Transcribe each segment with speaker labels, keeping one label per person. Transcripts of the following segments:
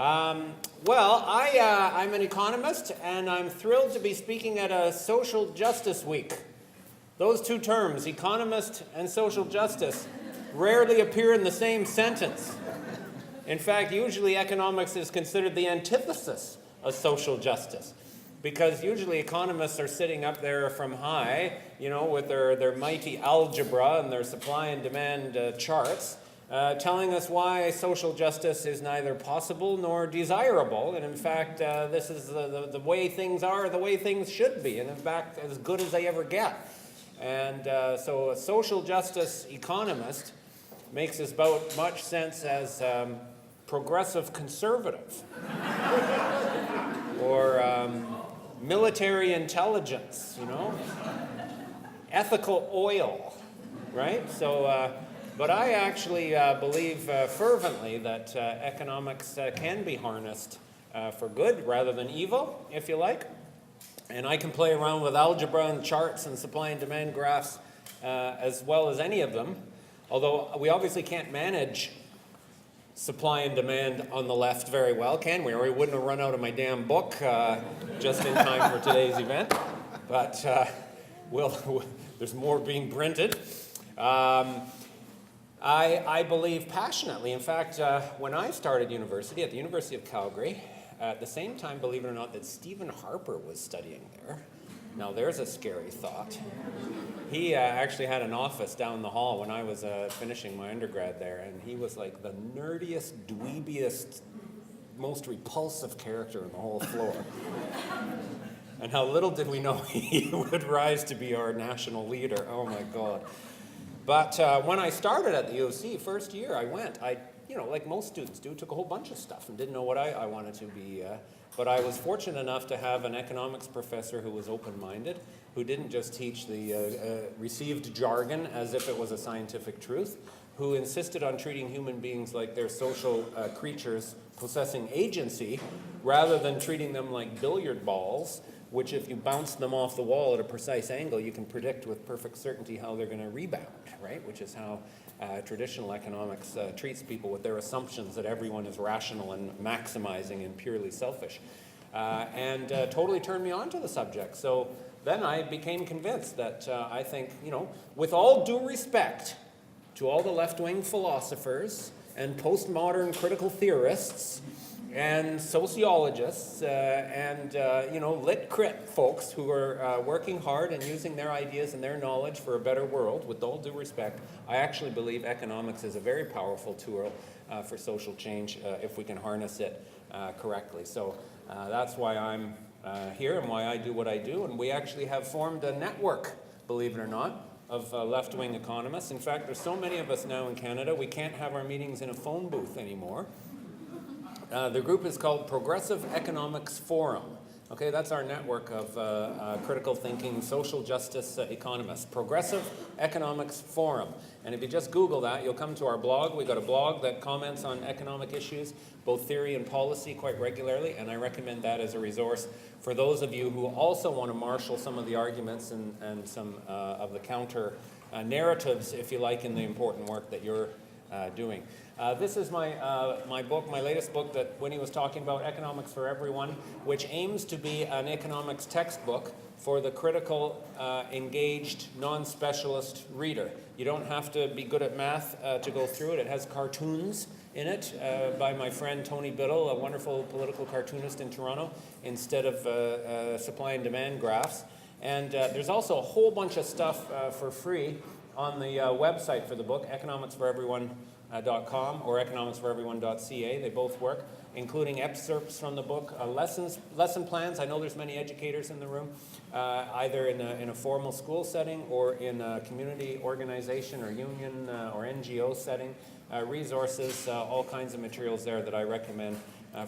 Speaker 1: I'm an economist, and I'm thrilled to be speaking at a Social Justice Week. Those two terms, economist and social justice, rarely appear in the same sentence. In fact, usually economics is considered the antithesis of social justice, because usually economists are sitting up there from high, with their mighty algebra and their supply and demand charts, telling us why social justice is neither possible nor desirable, and in fact, this is the way things are, the way things should be, and in fact, as good as they ever get. And so a social justice economist makes as about much sense as progressive conservative, or military intelligence, ethical oil, right? So, but I actually believe fervently that economics can be harnessed for good rather than evil, if you like. And I can play around with algebra and charts and supply and demand graphs as well as any of them, although we obviously can't manage supply and demand on the left very well, can we? Or we wouldn't have run out of my damn book just in time for today's event. But there's more being printed. I believe passionately. In fact, when I started university at the University of Calgary, at the same time, believe it or not, that Stephen Harper was studying there. Now there's a scary thought. He actually had an office down the hall when I was finishing my undergrad there, and he was like the nerdiest, dweebiest, most repulsive character in the whole floor. And how little did we know he would rise to be our national leader. Oh my God. But when I started at the U of C, first year I went, like most students do, took a whole bunch of stuff and didn't know what I wanted to be. But I was fortunate enough to have an economics professor who was open-minded, who didn't just teach the received jargon as if it was a scientific truth, who insisted on treating human beings like they're social creatures possessing agency, rather than treating them like billiard balls, which if you bounce them off the wall at a precise angle, you can predict with perfect certainty how they're going to rebound, right? Which is how traditional economics treats people, with their assumptions that everyone is rational and maximizing and purely selfish. And totally turned me on to the subject. So then I became convinced that I think, with all due respect to all the left-wing philosophers and postmodern critical theorists and sociologists and lit crit folks who are working hard and using their ideas and their knowledge for a better world, with all due respect, I actually believe economics is a very powerful tool for social change if we can harness it correctly. So that's why I'm here and why I do what I do. And we actually have formed a network, believe it or not, of left-wing economists. In fact, there's so many of us now in Canada, we can't have our meetings in a phone booth anymore. The group is called Progressive Economics Forum. Okay, that's our network of critical thinking, social justice economists. Progressive Economics Forum. And if you just Google that, you'll come to our blog. We've got a blog that comments on economic issues, both theory and policy, quite regularly, and I recommend that as a resource for those of you who also want to marshal some of the arguments and some of the counter narratives, if you like, in the important work that you're doing. This is my book, my latest book that Winnie was talking about, Economics for Everyone, which aims to be an economics textbook for the critical, engaged, non-specialist reader. You don't have to be good at math to go through it. It has cartoons in it by my friend Tony Biddle, a wonderful political cartoonist in Toronto, instead of supply and demand graphs. And there's also a whole bunch of stuff for free on the website for the book, economicsforeveryone.com or economicsforeveryone.ca. They both work, including excerpts from the book, lesson plans. I know there's many educators in the room, either in a formal school setting or in a community organization or union or NGO setting. Resources, all kinds of materials there that I recommend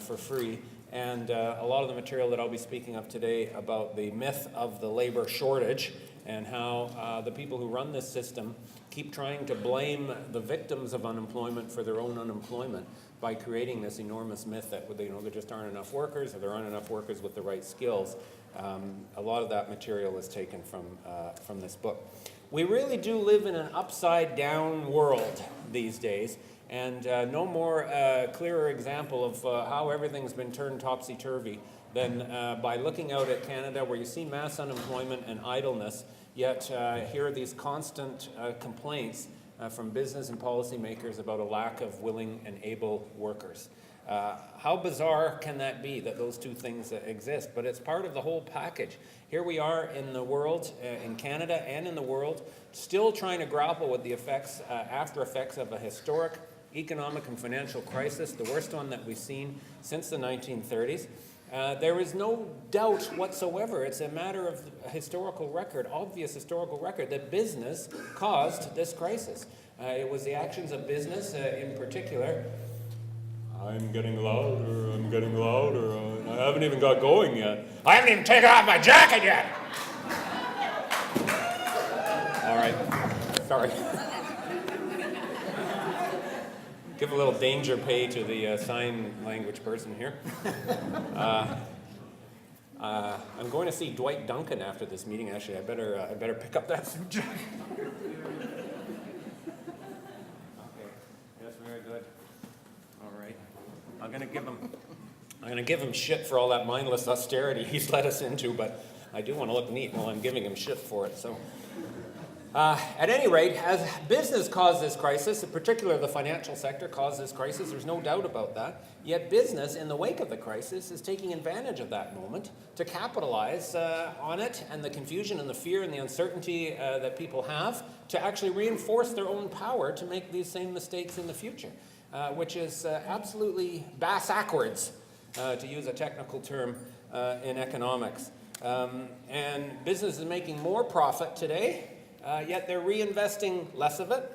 Speaker 1: for free. And a lot of the material that I'll be speaking of today about the myth of the labor shortage and how the people who run this system keep trying to blame the victims of unemployment for their own unemployment by creating this enormous myth that there just aren't enough workers, or there aren't enough workers with the right skills. A lot of that material is taken from this book. We really do live in an upside-down world these days, And no more clearer example of how everything's been turned topsy-turvy than by looking out at Canada, where you see mass unemployment and idleness, yet here are these constant complaints from business and policymakers about a lack of willing and able workers. How bizarre can that be, that those two things exist? But it's part of the whole package. Here we are in the world, in Canada and in the world, still trying to grapple with the effects, after effects of a historic economic and financial crisis, the worst one that we've seen since the 1930s. There is no doubt whatsoever, it's a matter of historical record, obvious historical record, that business caused this crisis. It was the actions of business in particular. I'm getting louder, I haven't even got going yet. I haven't even taken off my jacket yet! All right, sorry. Give a little danger pay to the sign language person here. I'm going to see Dwight Duncan after this meeting. Actually, I better pick up that suit jacket. Okay. Yes, very good. All right. I'm going to give him shit for all that mindless austerity he's led us into, but I do want to look neat while I'm giving him shit for it. So. At any rate, as business caused this crisis, in particular the financial sector caused this crisis, there's no doubt about that. Yet business, in the wake of the crisis, is taking advantage of that moment to capitalize on it and the confusion and the fear and the uncertainty that people have to actually reinforce their own power to make these same mistakes in the future, which is absolutely bass-ackwards, to use a technical term in economics. And business is making more profit today, yet they're reinvesting less of it.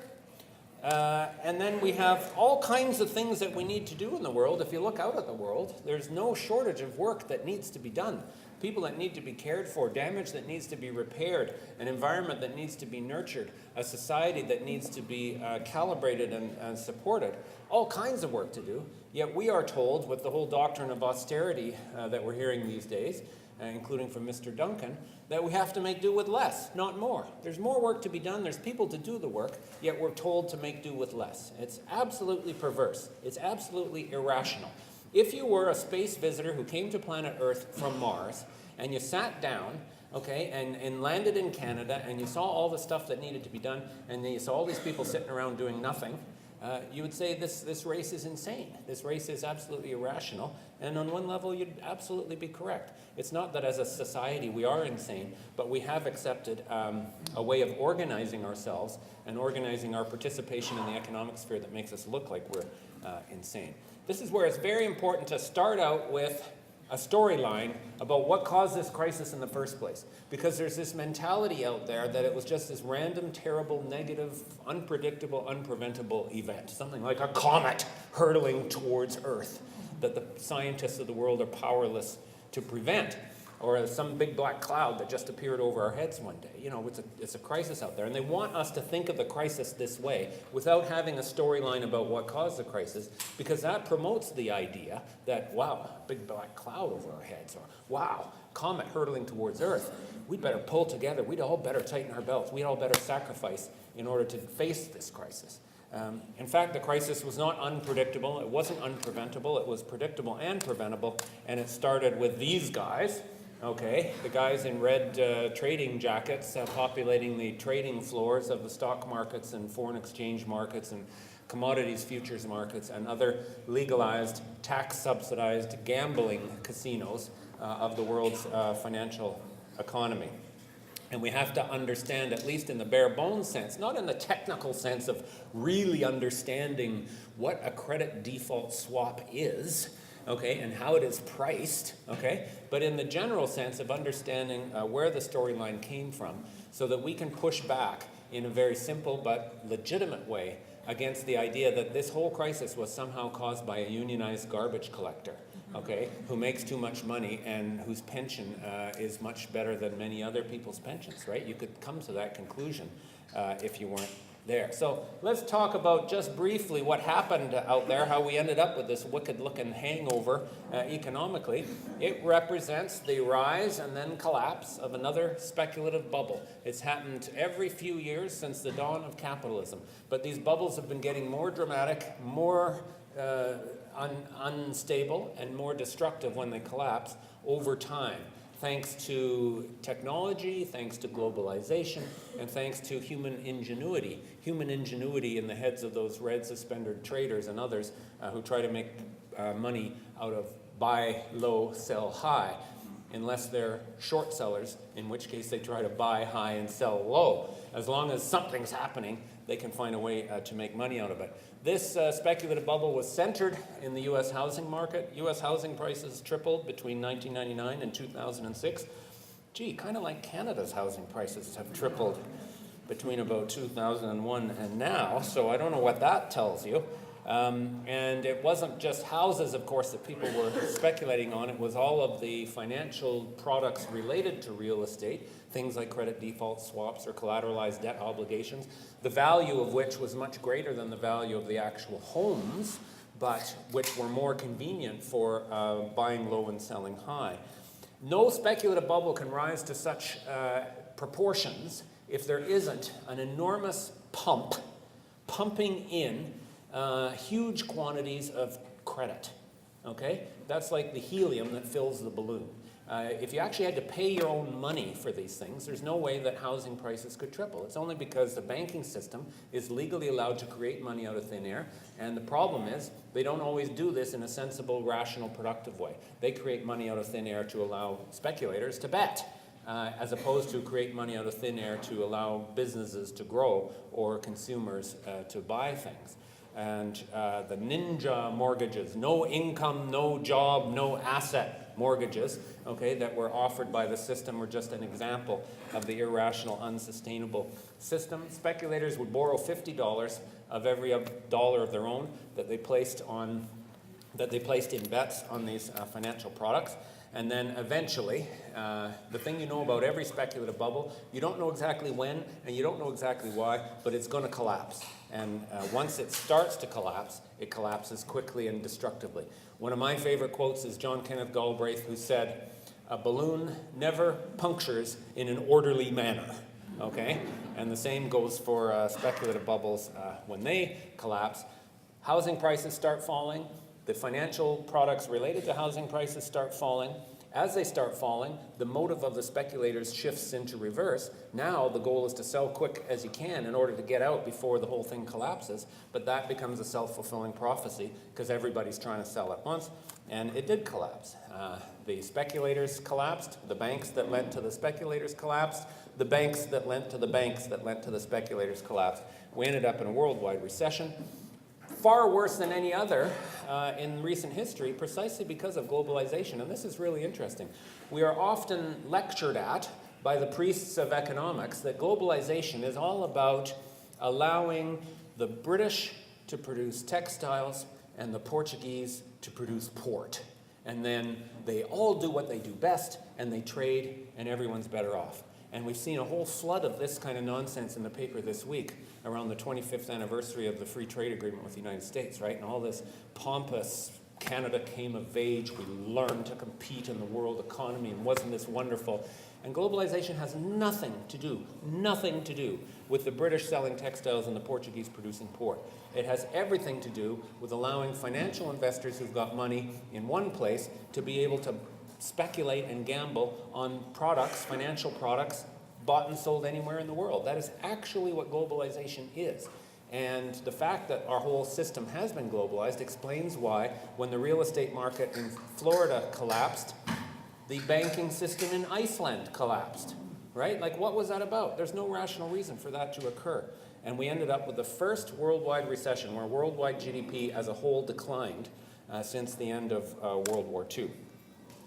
Speaker 1: And then we have all kinds of things that we need to do in the world. If you look out at the world, there's no shortage of work that needs to be done. People that need to be cared for, damage that needs to be repaired, an environment that needs to be nurtured, a society that needs to be calibrated and supported. All kinds of work to do. Yet we are told, with the whole doctrine of austerity that we're hearing these days, including from Mr. Duncan, that we have to make do with less, not more. There's more work to be done, there's people to do the work, yet we're told to make do with less. It's absolutely perverse. It's absolutely irrational. If you were a space visitor who came to planet Earth from Mars, and you sat down, okay, and landed in Canada, and you saw all the stuff that needed to be done, and then you saw all these people sitting around doing nothing, you would say this race is insane. This race is absolutely irrational. And on one level, you'd absolutely be correct. It's not that as a society we are insane, but we have accepted a way of organizing ourselves and organizing our participation in the economic sphere that makes us look like we're insane. This is where it's very important to start out with a storyline about what caused this crisis in the first place. Because there's this mentality out there that it was just this random, terrible, negative, unpredictable, unpreventable event. Something like a comet hurtling towards Earth that the scientists of the world are powerless to prevent. Or some big black cloud that just appeared over our heads one day. You know, it's a crisis out there. And they want us to think of the crisis this way without having a storyline about what caused the crisis, because that promotes the idea that, wow, big black cloud over our heads, or wow, comet hurtling towards Earth. We'd better pull together. We'd all better tighten our belts. We'd all better sacrifice in order to face this crisis. In fact, the crisis was not unpredictable. It wasn't unpreventable. It was predictable and preventable. And it started with these guys. Okay, the guys in red trading jackets populating the trading floors of the stock markets and foreign exchange markets and commodities futures markets and other legalized, tax-subsidized gambling casinos of the world's financial economy. And we have to understand, at least in the bare bones sense, not in the technical sense of really understanding what a credit default swap is, okay, and how it is priced, okay, but in the general sense of understanding where the storyline came from, so that we can push back in a very simple but legitimate way against the idea that this whole crisis was somehow caused by a unionized garbage collector, okay, who makes too much money and whose pension is much better than many other people's pensions, right? You could come to that conclusion if you weren't there. So let's talk about just briefly what happened out there, how we ended up with this wicked-looking hangover economically. It represents the rise and then collapse of another speculative bubble. It's happened every few years since the dawn of capitalism. But these bubbles have been getting more dramatic, more unstable, and more destructive when they collapse over time, thanks to technology, thanks to globalization, and thanks to human ingenuity. Human ingenuity in the heads of those red suspended traders and others who try to make money out of buy low, sell high, unless they're short sellers, in which case they try to buy high and sell low. As long as something's happening, they can find a way to make money out of it. This speculative bubble was centered in the U.S. housing market. U.S. housing prices tripled between 1999 and 2006. Gee, kind of like Canada's housing prices have tripled between about 2001 and now, so I don't know what that tells you. And it wasn't just houses, of course, that people were speculating on. It was all of the financial products related to real estate, things like credit default swaps or collateralized debt obligations, the value of which was much greater than the value of the actual homes, but which were more convenient for buying low and selling high. No speculative bubble can rise to such proportions if there isn't an enormous pumping in huge quantities of credit, okay? That's like the helium that fills the balloon. If you actually had to pay your own money for these things, there's no way that housing prices could triple. It's only because the banking system is legally allowed to create money out of thin air, and the problem is they don't always do this in a sensible, rational, productive way. They create money out of thin air to allow speculators to bet, as opposed to create money out of thin air to allow businesses to grow or consumers to buy things. And the ninja mortgages, no income, no job, no asset mortgages, okay, that were offered by the system were just an example of the irrational, unsustainable system. Speculators would borrow $50 of every dollar of their own that they placed in bets on these financial products. And then eventually, the thing you know about every speculative bubble, you don't know exactly when and you don't know exactly why, but it's going to collapse. And once it starts to collapse, it collapses quickly and destructively. One of my favorite quotes is John Kenneth Galbraith, who said, "A balloon never punctures in an orderly manner." Okay? And the same goes for speculative bubbles when they collapse. Housing prices start falling. The financial products related to housing prices start falling. As they start falling, the motive of the speculators shifts into reverse. Now the goal is to sell quick as you can in order to get out before the whole thing collapses. But that becomes a self-fulfilling prophecy because everybody's trying to sell at once. And it did collapse. The speculators collapsed. The banks that lent to the speculators collapsed. The banks that lent to the banks that lent to the speculators collapsed. We ended up in a worldwide recession. Far worse than any other in recent history, precisely because of globalization. And this is really interesting. We are often lectured at by the priests of economics that globalization is all about allowing the British to produce textiles and the Portuguese to produce port. And then they all do what they do best, and they trade, and everyone's better off. And we've seen a whole flood of this kind of nonsense in the paper this week around the 25th anniversary of the free trade agreement with the United States, right? And all this pompous, Canada came of age, we learned to compete in the world economy, and wasn't this wonderful? And globalization has nothing to do with the British selling textiles and the Portuguese producing port. It has everything to do with allowing financial investors who've got money in one place to be able to speculate and gamble on products, financial products, bought and sold anywhere in the world. That is actually what globalization is. And the fact that our whole system has been globalized explains why, when the real estate market in Florida collapsed, the banking system in Iceland collapsed, right? Like, what was that about? There's no rational reason for that to occur. And we ended up with the first worldwide recession, where worldwide GDP as a whole declined since the end of World War II.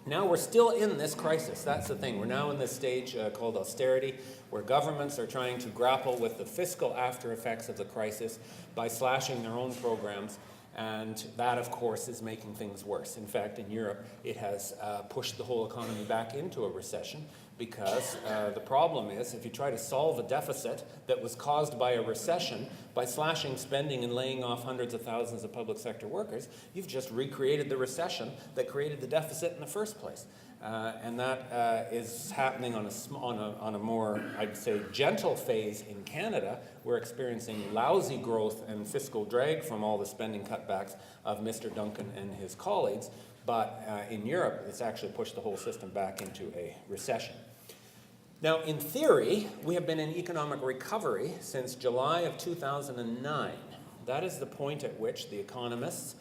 Speaker 1: Now we're still in this crisis. That's the thing. We're now in this stage called austerity, where governments are trying to grapple with the fiscal after effects of the crisis by slashing their own programs. And that, of course, is making things worse. In fact, in Europe, it has pushed the whole economy back into a recession because the problem is if you try to solve a deficit that was caused by a recession by slashing spending and laying off hundreds of thousands of public sector workers, you've just recreated the recession that created the deficit in the first place. And that is happening on a more, I'd say, gentle phase in Canada. We're experiencing lousy growth and fiscal drag from all the spending cutbacks of Mr. Duncan and his colleagues. But in Europe, it's actually pushed the whole system back into a recession. Now, in theory, we have been in economic recovery since July of 2009. That is the point at which the economists,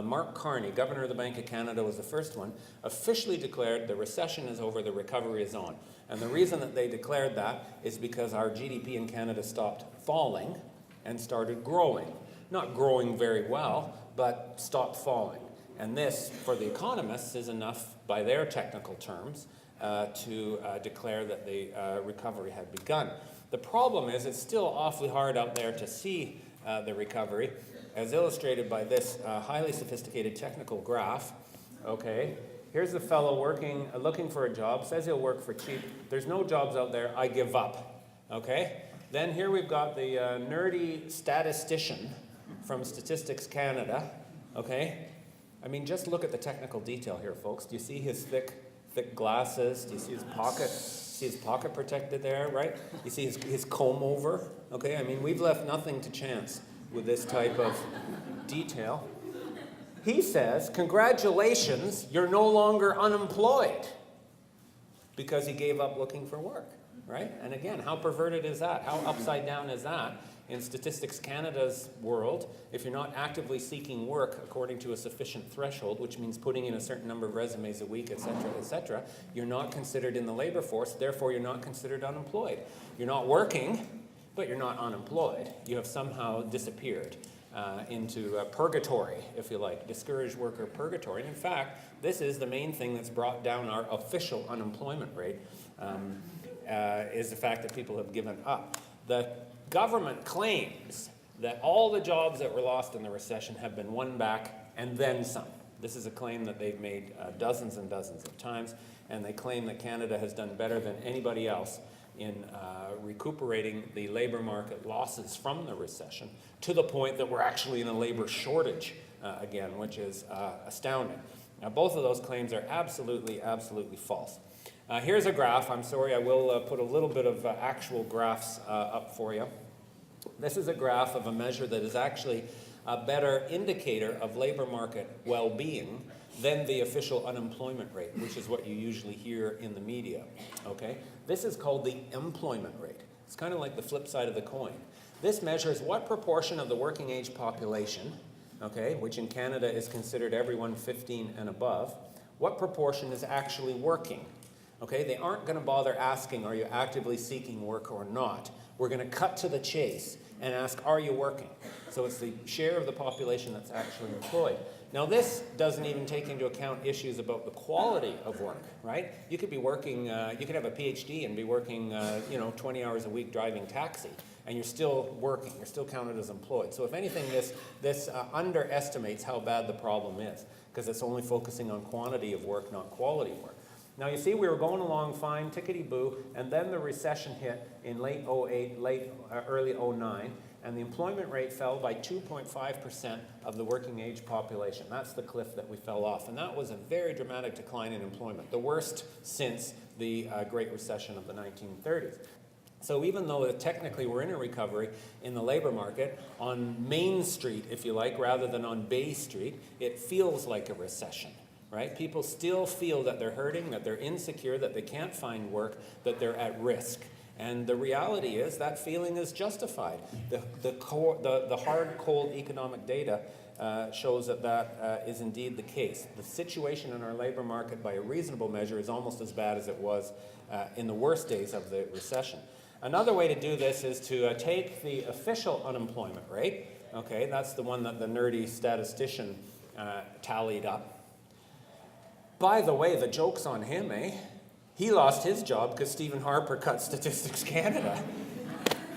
Speaker 1: Mark Carney, Governor of the Bank of Canada, was the first one, officially declared the recession is over, the recovery is on. And the reason that they declared that is because our GDP in Canada stopped falling and started growing. Not growing very well, but stopped falling. And this, for the economists, is enough, by their technical terms, to declare that the recovery had begun. The problem is it's still awfully hard out there to see the recovery, as illustrated by this highly sophisticated technical graph. Okay, here's the fellow looking for a job, says he'll work for cheap. There's no jobs out there, I give up. Okay, then here we've got the nerdy statistician from Statistics Canada. Okay, I mean, just look at the technical detail here, folks. Do you see his thick glasses? Do you see his pocket? See his pocket protected there, right? You see his comb over? Okay, I mean, we've left nothing to chance with this type of detail. He says, congratulations, you're no longer unemployed, because he gave up looking for work, right? And again, how perverted is that? How upside down is that? In Statistics Canada's world, if you're not actively seeking work according to a sufficient threshold, which means putting in a certain number of resumes a week, etc., you're not considered in the labor force, therefore you're not considered unemployed. You're not working, but you're not unemployed. You have somehow disappeared into purgatory, if you like, discouraged worker purgatory. And in fact, this is the main thing that's brought down our official unemployment rate, is the fact that people have given up. The government claims that all the jobs that were lost in the recession have been won back and then some. This is a claim that they've made dozens and dozens of times, and they claim that Canada has done better than anybody else in recuperating the labor market losses from the recession, to the point that we're actually in a labor shortage again, which is astounding. Now, both of those claims are absolutely, absolutely false. Here's a graph. I'm sorry, I will put a little bit of actual graphs up for you. This is a graph of a measure that is actually a better indicator of labor market well-being than the official unemployment rate, which is what you usually hear in the media. Okay? This is called the employment rate. It's kind of like the flip side of the coin. This measures what proportion of the working age population, okay, which in Canada is considered everyone 15 and above, what proportion is actually working. Okay, they aren't going to bother asking, are you actively seeking work or not? We're going to cut to the chase and ask, are you working? So it's the share of the population that's actually employed. Now, this doesn't even take into account issues about the quality of work, right? You could be working, you could have a PhD and be working, 20 hours a week driving taxi, and you're still working. You're still counted as employed. So if anything, this underestimates how bad the problem is, because it's only focusing on quantity of work, not quality of work. Now, you see, we were going along fine, tickety-boo, and then the recession hit in late 08, early 09, and the employment rate fell by 2.5% of the working age population. That's the cliff that we fell off, and that was a very dramatic decline in employment, the worst since the Great Recession of the 1930s. So even though technically we're in a recovery in the labor market, on Main Street, if you like, rather than on Bay Street, it feels like a recession. Right? People still feel that they're hurting, that they're insecure, that they can't find work, that they're at risk. And the reality is that feeling is justified. The hard, cold economic data shows that is indeed the case. The situation in our labor market, by a reasonable measure, is almost as bad as it was in the worst days of the recession. Another way to do this is to take the official unemployment rate. Okay, that's the one that the nerdy statistician tallied up. By the way, the joke's on him, eh? He lost his job because Stephen Harper cut Statistics Canada.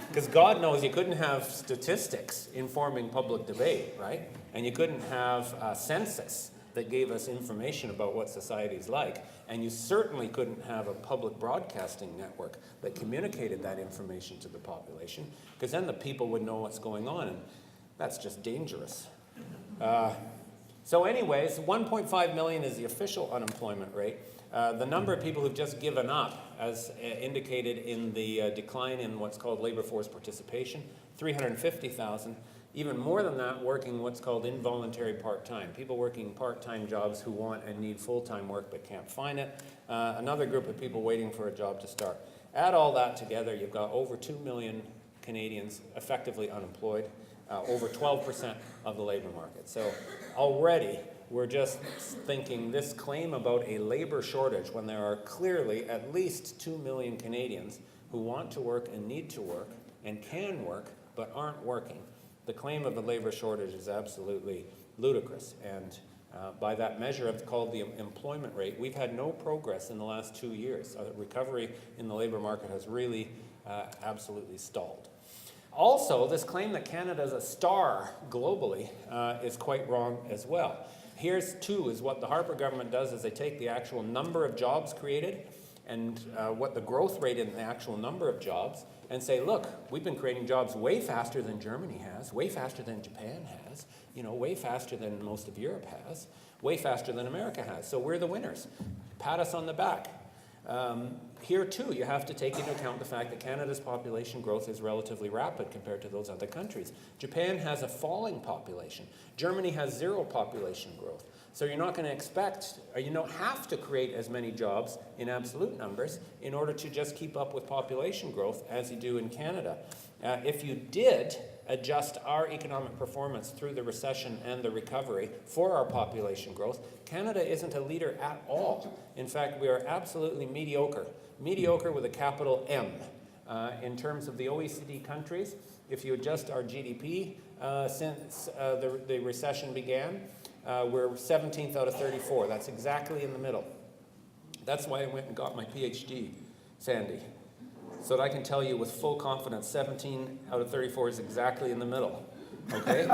Speaker 1: Because God knows you couldn't have statistics informing public debate, right? And you couldn't have a census that gave us information about what society's like, and you certainly couldn't have a public broadcasting network that communicated that information to the population, because then the people would know what's going on, and that's just dangerous. So anyways, 1.5 million is the official unemployment rate. The number of people who've just given up, as indicated in the decline in what's called labor force participation, 350,000. Even more than that, working what's called involuntary part-time. People working part-time jobs who want and need full-time work but can't find it. Another group of people waiting for a job to start. Add all that together, you've got over 2 million Canadians effectively unemployed, over 12% of the labor market. So already, we're just thinking this claim about a labor shortage when there are clearly at least 2 million Canadians who want to work and need to work and can work but aren't working. The claim of a labor shortage is absolutely ludicrous, and by that measure called the employment rate, we've had no progress in the last 2 years. Recovery in the labor market has really absolutely stalled. Also, this claim that Canada is a star globally is quite wrong as well. Here's two, is what the Harper government does is they take the actual number of jobs created and what the growth rate in the actual number of jobs, and say, look, we've been creating jobs way faster than Germany has, way faster than Japan has, way faster than most of Europe has, way faster than America has. So we're the winners. Pat us on the back. Here too, you have to take into account the fact that Canada's population growth is relatively rapid compared to those other countries. Japan has a falling population. Germany has zero population growth. So you're not going to expect, or you don't have to create as many jobs in absolute numbers in order to just keep up with population growth as you do in Canada. If you did adjust our economic performance through the recession and the recovery for our population growth, Canada isn't a leader at all. In fact, we are absolutely mediocre. Mediocre with a capital M. In terms of the OECD countries, if you adjust our GDP since the recession began, we're 17th out of 34. That's exactly in the middle. That's why I went and got my PhD, Sandy, so that I can tell you with full confidence 17 out of 34 is exactly in the middle, okay?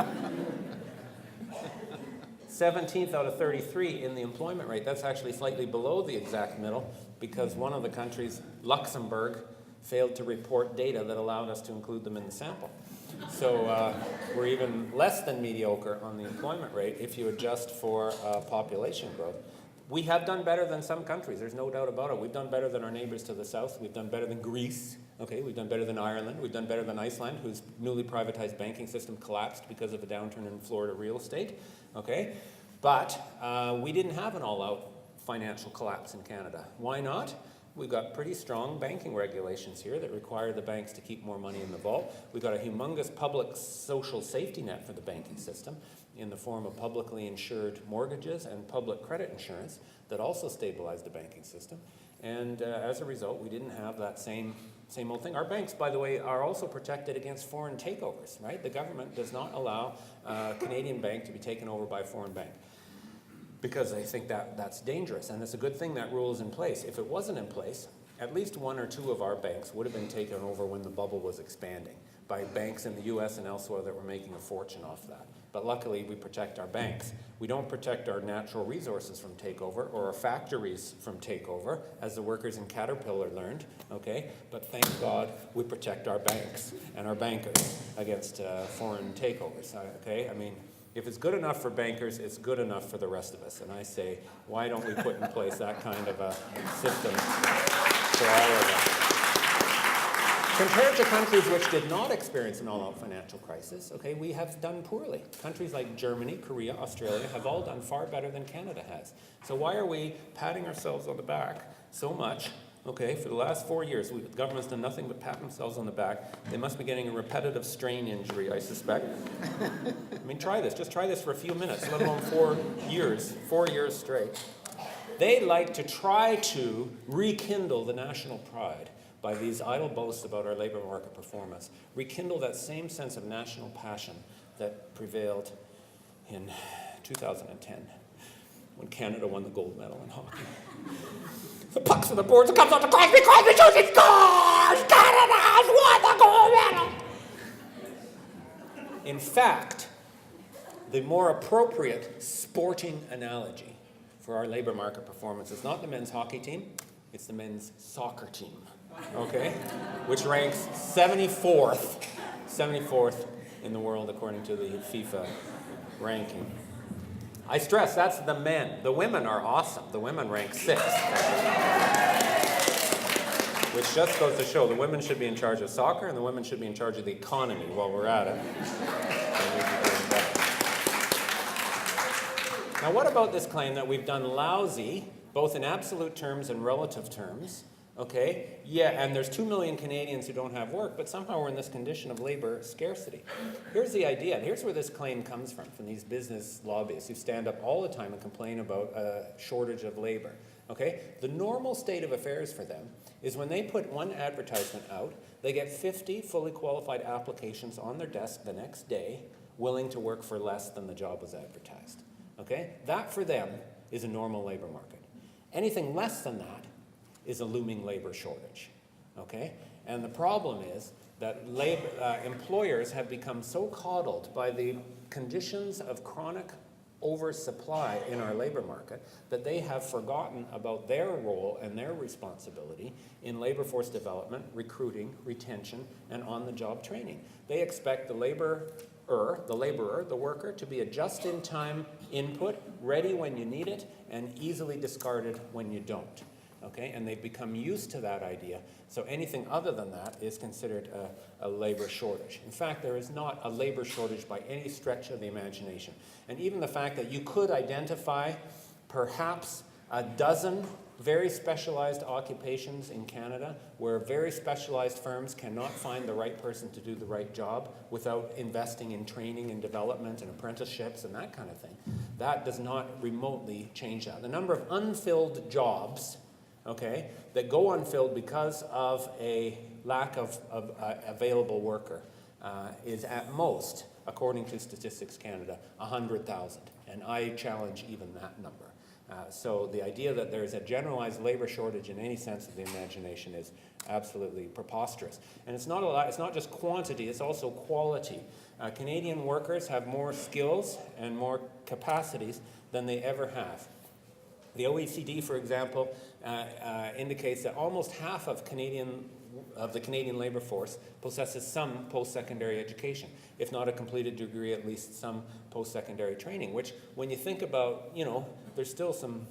Speaker 1: 17th out of 33 in the employment rate. That's actually slightly below the exact middle because one of the countries, Luxembourg, failed to report data that allowed us to include them in the sample. So we're even less than mediocre on the employment rate if you adjust for population growth. We have done better than some countries, there's no doubt about it. We've done better than our neighbors to the south. We've done better than Greece. Okay, we've done better than Ireland. We've done better than Iceland, whose newly privatized banking system collapsed because of a downturn in Florida real estate. Okay, but we didn't have an all-out financial collapse in Canada. Why not? We've got pretty strong banking regulations here that require the banks to keep more money in the vault. We've got a humongous public social safety net for the banking system in the form of publicly insured mortgages and public credit insurance that also stabilize the banking system. And as a result, we didn't have that same old thing. Our banks, by the way, are also protected against foreign takeovers, right? The government does not allow a Canadian bank to be taken over by a foreign bank, because they think that that's dangerous, and it's a good thing that rule is in place. If it wasn't in place, at least one or two of our banks would have been taken over when the bubble was expanding by banks in the US and elsewhere that were making a fortune off that. But luckily, we protect our banks. We don't protect our natural resources from takeover or our factories from takeover, as the workers in Caterpillar learned, okay? But thank God we protect our banks and our bankers against foreign takeovers, okay? I mean, if it's good enough for bankers, it's good enough for the rest of us. And I say, why don't we put in place that kind of a system for all of us? Compared to countries which did not experience an all-out financial crisis, okay, we have done poorly. Countries like Germany, Korea, Australia have all done far better than Canada has. So why are we patting ourselves on the back so much? Okay, for the last 4 years, the government's done nothing but pat themselves on the back. They must be getting a repetitive strain injury, I suspect. I mean, try this. Just try this for a few minutes, let alone 4 years straight. They like to try to rekindle the national pride by these idle boasts about our labor market performance, rekindle that same sense of national passion that prevailed in 2010 when Canada won the gold medal in hockey. The puck's on the boards, it comes off the Crosby shoots, it scores! Canada has won the gold medal! In fact, the more appropriate sporting analogy for our labor market performance is not the men's hockey team, it's the men's soccer team, okay? Which ranks 74th in the world according to the FIFA ranking. I stress that's the men. The women are awesome. The women rank 6th. Which just goes to show the women should be in charge of soccer and the women should be in charge of the economy while we're at it. Now, what about this claim that we've done lousy, both in absolute terms and relative terms? Okay, yeah, and there's 2 million Canadians who don't have work, but somehow we're in this condition of labor scarcity. Here's the idea, and here's where this claim comes from these business lobbyists who stand up all the time and complain about a shortage of labor. Okay, the normal state of affairs for them is when they put one advertisement out, they get 50 fully qualified applications on their desk the next day, willing to work for less than the job was advertised. Okay, that for them is a normal labor market. Anything less than that is a looming labor shortage, okay? And the problem is that employers have become so coddled by the conditions of chronic oversupply in our labor market that they have forgotten about their role and their responsibility in labor force development, recruiting, retention, and on-the-job training. They expect the laborer, the worker, to be a just-in-time input, ready when you need it, and easily discarded when you don't. Okay, and they've become used to that idea, so anything other than that is considered a labor shortage. In fact, there is not a labor shortage by any stretch of the imagination. And even the fact that you could identify perhaps a dozen very specialized occupations in Canada where very specialized firms cannot find the right person to do the right job without investing in training and development and apprenticeships and that kind of thing, that does not remotely change that. The number of unfilled jobs, okay, that go unfilled because of a lack of available worker is at most, according to Statistics Canada, 100,000. And I challenge even that number. So the idea that there is a generalized labor shortage in any sense of the imagination is absolutely preposterous. And it's not just quantity, it's also quality. Canadian workers have more skills and more capacities than they ever have. The OECD, for example, indicates that almost half of the Canadian labor force possesses some post-secondary education, if not a completed degree, at least some post-secondary training, which when you think about, there's still some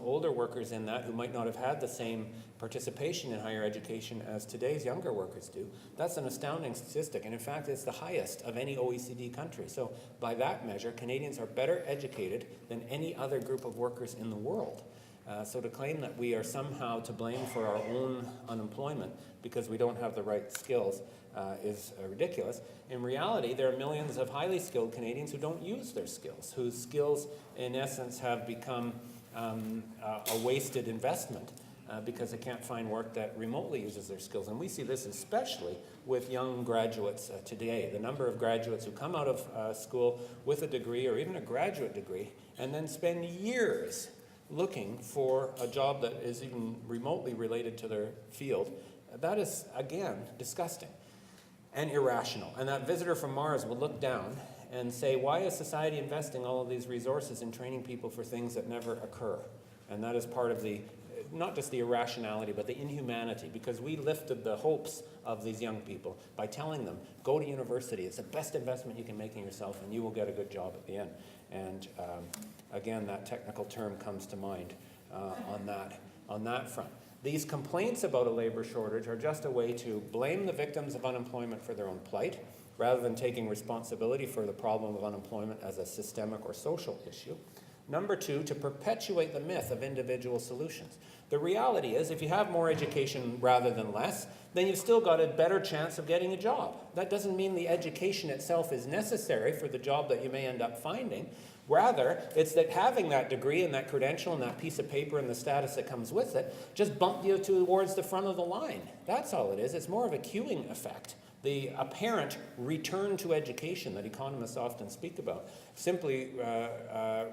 Speaker 1: older workers in that who might not have had the same participation in higher education as today's younger workers do. That's an astounding statistic, and in fact, it's the highest of any OECD country. So by that measure, Canadians are better educated than any other group of workers in the world. So to claim that we are somehow to blame for our own unemployment because we don't have the right skills is ridiculous. In reality, there are millions of highly skilled Canadians who don't use their skills, whose skills, in essence, have become a wasted investment because they can't find work that remotely uses their skills. And we see this especially with young graduates today. The number of graduates who come out of school with a degree or even a graduate degree and then spend years looking for a job that is even remotely related to their field, that is, again, disgusting and irrational. And that visitor from Mars will look down and say, why is society investing all of these resources in training people for things that never occur? And that is part of the, not just the irrationality, but the inhumanity, because we lifted the hopes of these young people by telling them, go to university, it's the best investment you can make in yourself, and you will get a good job at the end. And again, that technical term comes to mind on that front. These complaints about a labor shortage are just a way to blame the victims of unemployment for their own plight, rather than taking responsibility for the problem of unemployment as a systemic or social issue. Number two, to perpetuate the myth of individual solutions. The reality is, if you have more education rather than less, then you've still got a better chance of getting a job. That doesn't mean the education itself is necessary for the job that you may end up finding. Rather, it's that having that degree and that credential and that piece of paper and the status that comes with it just bump you towards the front of the line. That's all it is. It's more of a queuing effect. The apparent return to education that economists often speak about simply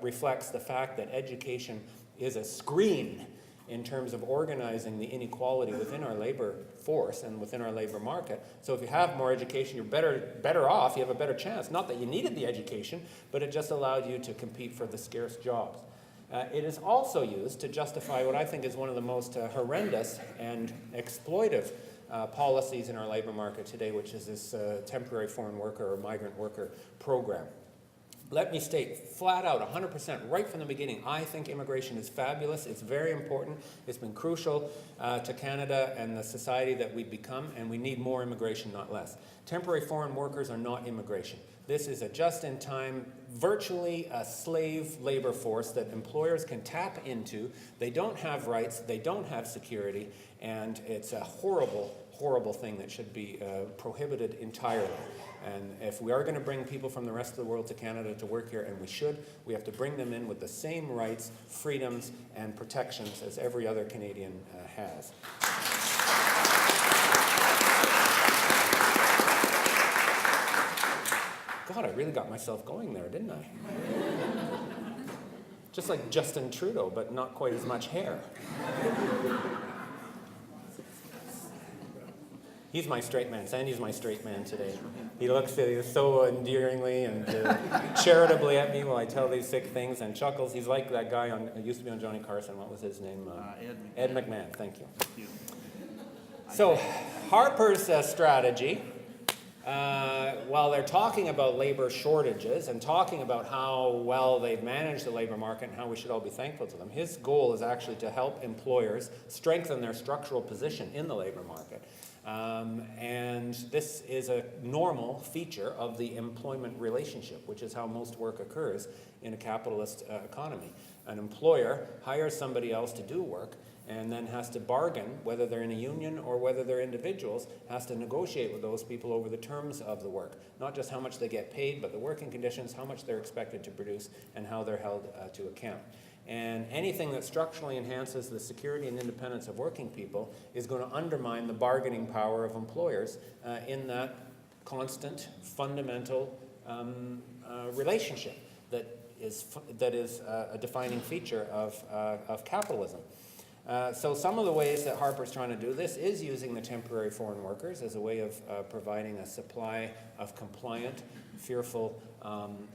Speaker 1: reflects the fact that education is a screen in terms of organizing the inequality within our labor force and within our labor market. So if you have more education, you're better off, you have a better chance. Not that you needed the education, but it just allowed you to compete for the scarce jobs. It is also used to justify what I think is one of the most horrendous and exploitive policies in our labor market today, which is this temporary foreign worker or migrant worker program. Let me state flat out, 100% right from the beginning, I think immigration is fabulous. It's very important. It's been crucial to Canada and the society that we've become, and we need more immigration, not less. Temporary foreign workers are not immigration. This is a just-in-time, virtually a slave labor force that employers can tap into. They don't have rights, they don't have security, and it's a horrible, horrible thing that should be prohibited entirely. And if we are going to bring people from the rest of the world to Canada to work here, and we should, we have to bring them in with the same rights, freedoms, and protections as every other Canadian has. God, I really got myself going there, didn't I? Just like Justin Trudeau, but not quite as much hair. He's my straight man. Sandy's my straight man today. He looks so endearingly and charitably at me while I tell these sick things and chuckles. He's like that guy who used to be on Johnny Carson. What was his name? Ed McMahon. Thank you. So Harper's strategy, while they're talking about labor shortages and talking about how well they've managed the labor market and how we should all be thankful to them, his goal is actually to help employers strengthen their structural position in the labor market. And this is a normal feature of the employment relationship, which is how most work occurs in a capitalist economy. An employer hires somebody else to do work and then has to bargain, whether they're in a union or whether they're individuals, has to negotiate with those people over the terms of the work. Not just how much they get paid, but the working conditions, how much they're expected to produce, and how they're held to account. And anything that structurally enhances the security and independence of working people is going to undermine the bargaining power of employers in that constant, fundamental relationship that is a defining feature of capitalism. So some of the ways that Harper's trying to do this is using the temporary foreign workers as a way of providing a supply of compliant, fearful,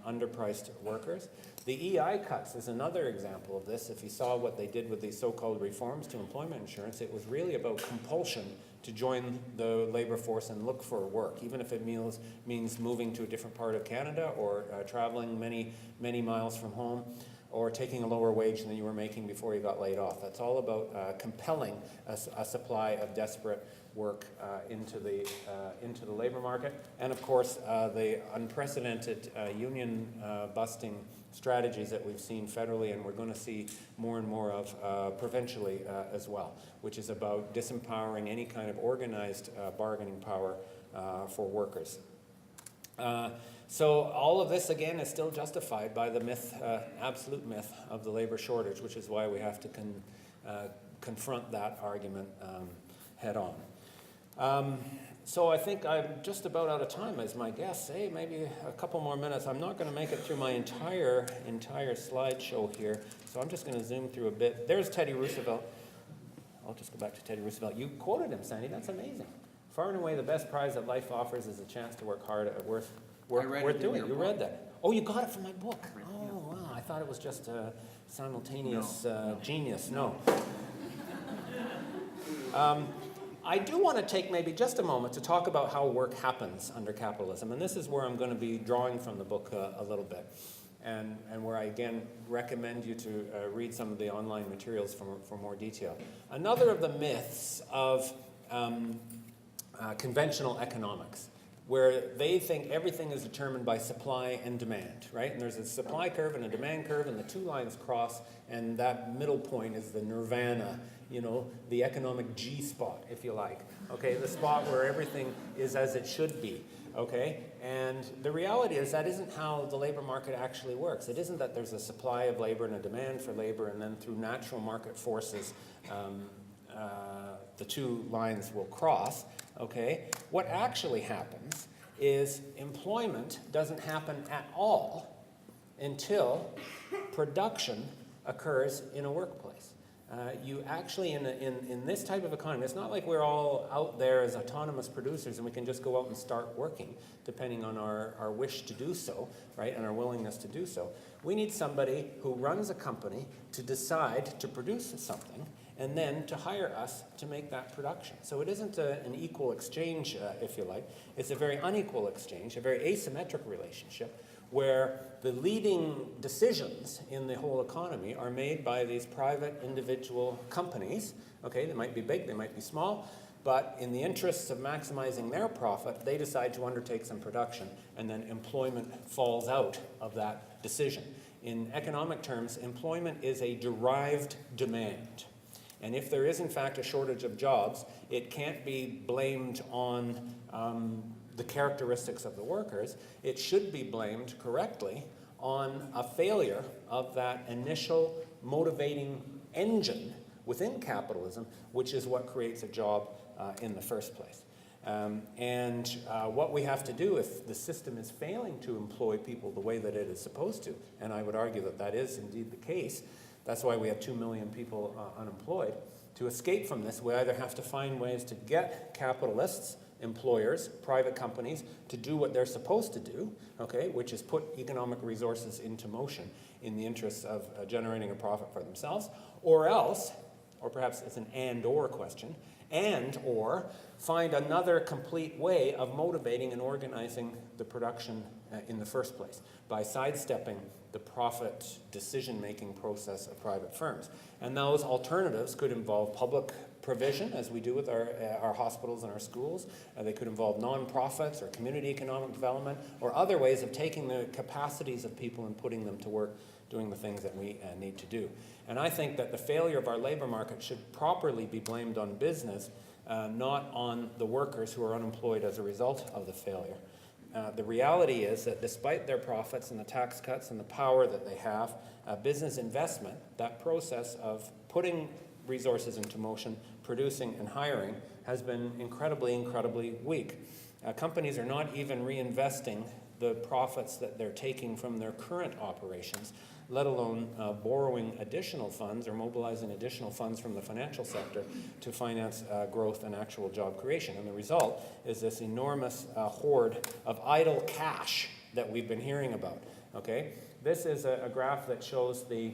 Speaker 1: underpriced workers. The EI cuts is another example of this. If you saw what they did with these so-called reforms to employment insurance, it was really about compulsion to join the labor force and look for work, even if it means moving to a different part of Canada or traveling many, many miles from home, or taking a lower wage than you were making before you got laid off. That's all about compelling a supply of desperate work into the labor market. And of course, the unprecedented union busting strategies that we've seen federally and we're going to see more and more of provincially as well, which is about disempowering any kind of organized bargaining power for workers. So all of this, again, is still justified by the myth, absolute myth of the labor shortage, which is why we have to confront that argument head on. So I think I'm just about out of time as my guess. Hey, maybe a couple more minutes. I'm not going to make it through my entire slideshow here, so I'm just going to zoom through a bit. There's Teddy Roosevelt. I'll just go back to Teddy Roosevelt. You quoted him, Sandy. That's amazing. Far and away, the best prize that life offers is a chance to work hard at worth doing. You read that. Oh, you got it from my book. Oh, wow. I thought it was just a simultaneous genius. No. I do want to take maybe just a moment to talk about how work happens under capitalism. And this is where I'm going to be drawing from the book a little bit. And where I, again, recommend you to read some of the online materials for more detail. Another of the myths of conventional economics, where they think everything is determined by supply and demand, right? And there's a supply curve and a demand curve, and the two lines cross, and that middle point is the nirvana, the economic G-spot, if you like, okay? The spot where everything is as it should be, okay? And the reality is that isn't how the labor market actually works. It isn't that there's a supply of labor and a demand for labor, and then through natural market forces, the two lines will cross, okay? What actually happens is employment doesn't happen at all until production occurs in a workplace. you actually, in this type of economy, it's not like we're all out there as autonomous producers and we can just go out and start working, depending on our wish to do so, right, and our willingness to do so. We need somebody who runs a company to decide to produce something and then to hire us to make that production. So it isn't an equal exchange, if you like. It's a very unequal exchange, a very asymmetric relationship, where the leading decisions in the whole economy are made by these private individual companies. Okay, they might be big, they might be small, but in the interests of maximizing their profit, they decide to undertake some production, and then employment falls out of that decision. In economic terms, employment is a derived demand. And if there is, in fact, a shortage of jobs, it can't be blamed on the characteristics of the workers. It should be blamed correctly on a failure of that initial motivating engine within capitalism, which is what creates a job in the first place. What we have to do if the system is failing to employ people the way that it is supposed to, and I would argue that that is indeed the case, that's why we have 2 million people unemployed. To escape from this, we either have to find ways to get capitalists, employers, private companies, to do what they're supposed to do, okay, which is put economic resources into motion in the interests of generating a profit for themselves, or else, or perhaps it's an and/or question, and/or find another complete way of motivating and organizing the production in the first place by sidestepping the profit decision-making process of private firms. And those alternatives could involve public provision, as we do with our hospitals and our schools. They could involve nonprofits or community economic development, or other ways of taking the capacities of people and putting them to work doing the things that we need to do. And I think that the failure of our labor market should properly be blamed on business, not on the workers who are unemployed as a result of the failure. The reality is that despite their profits and the tax cuts and the power that they have, business investment, that process of putting resources into motion, producing and hiring, has been incredibly, incredibly weak. Companies are not even reinvesting the profits that they're taking from their current operations, let alone borrowing additional funds or mobilizing additional funds from the financial sector to finance growth and actual job creation. And the result is this enormous hoard of idle cash that we've been hearing about. Okay? This is a graph that shows the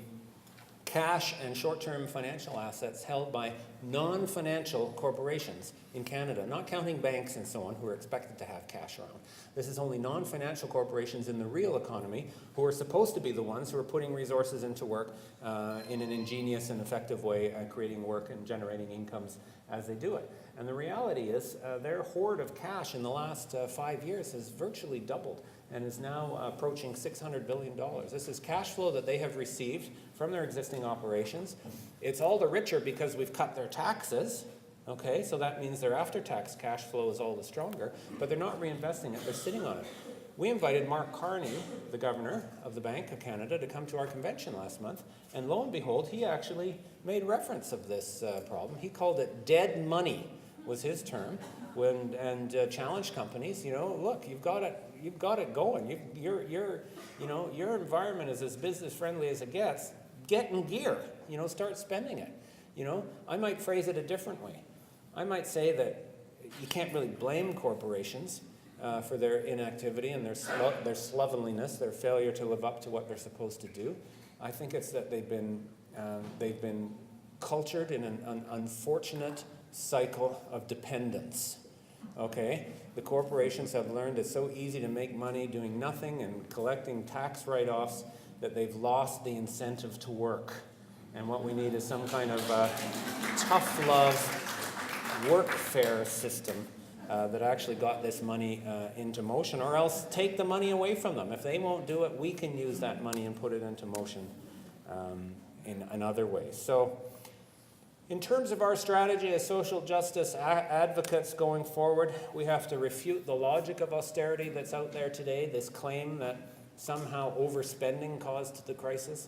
Speaker 1: cash and short-term financial assets held by non-financial corporations in Canada, not counting banks and so on, who are expected to have cash around. This is only non-financial corporations in the real economy who are supposed to be the ones who are putting resources into work in an ingenious and effective way, creating work and generating incomes as they do it. And the reality is their hoard of cash in the last 5 years has virtually doubled and is now approaching $600 billion. This is cash flow that they have received from their existing operations. It's all the richer because we've cut their taxes, okay? So that means their after-tax cash flow is all the stronger, but they're not reinvesting it, they're sitting on it. We invited Mark Carney, the governor of the Bank of Canada, to come to our convention last month, and lo and behold, he actually made reference of this problem. He called it dead money, was his term, and challenged companies, you know, look, you've got it going. Your environment is as business friendly as it gets. Get in gear, you know, start spending it. You know, I might phrase it a different way. I might say that you can't really blame corporations for their inactivity and their slovenliness, their failure to live up to what they're supposed to do. I think it's that they've been cultured in an unfortunate cycle of dependence. Okay? The corporations have learned it's so easy to make money doing nothing and collecting tax write-offs that they've lost the incentive to work. And what we need is some kind of tough love workfare system that actually got this money into motion, or else take the money away from them. If they won't do it, we can use that money and put it into motion in other ways. So, in terms of our strategy as social justice advocates going forward, we have to refute the logic of austerity that's out there today, this claim that somehow overspending caused the crisis.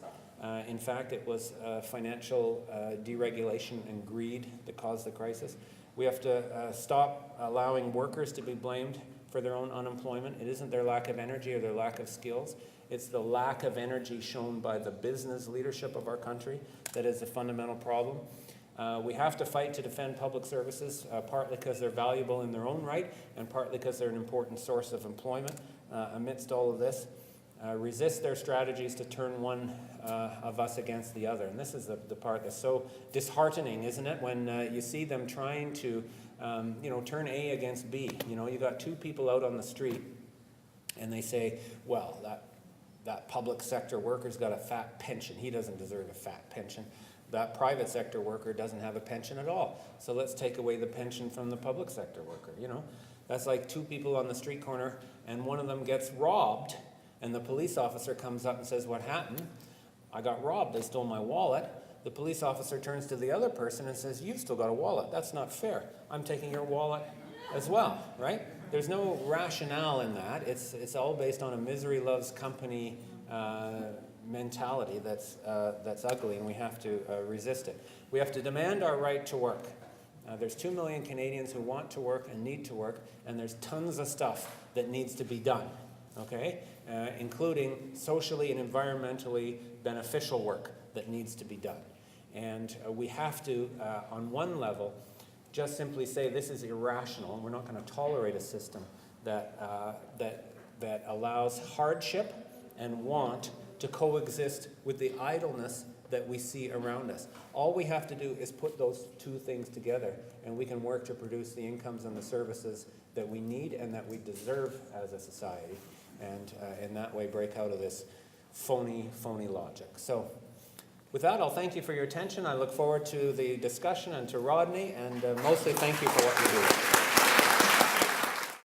Speaker 1: In fact, it was financial deregulation and greed that caused the crisis. We have to stop allowing workers to be blamed for their own unemployment. It isn't their lack of energy or their lack of skills. It's the lack of energy shown by the business leadership of our country that is a fundamental problem. We have to fight to defend public services, partly because they're valuable in their own right, and partly because they're an important source of employment amidst all of this. Resist their strategies to turn one of us against the other. And this is the part that's so disheartening, isn't it, when you see them trying to turn A against B. You got two people out on the street, and they say, well, that public sector worker's got a fat pension. He doesn't deserve a fat pension. That private sector worker doesn't have a pension at all. So let's take away the pension from the public sector worker. That's like two people on the street corner, and one of them gets robbed, and the police officer comes up and says, what happened? I got robbed. They stole my wallet. The police officer turns to the other person and says, you've still got a wallet. That's not fair. I'm taking your wallet as well, right? There's no rationale in that. It's all based on a misery loves company mentality that's ugly, and we have to resist it. We have to demand our right to work. There's 2 million Canadians who want to work and need to work, and there's tons of stuff that needs to be done, okay? Including socially and environmentally beneficial work that needs to be done. And we have to, on one level, just simply say this is irrational, and we're not going to tolerate a system that allows hardship and want to coexist with the idleness that we see around us. All we have to do is put those two things together, and we can work to produce the incomes and the services that we need and that we deserve as a society, and in that way break out of this phony logic. So with that, I'll thank you for your attention. I look forward to the discussion and to Rodney, and mostly thank you for what you do.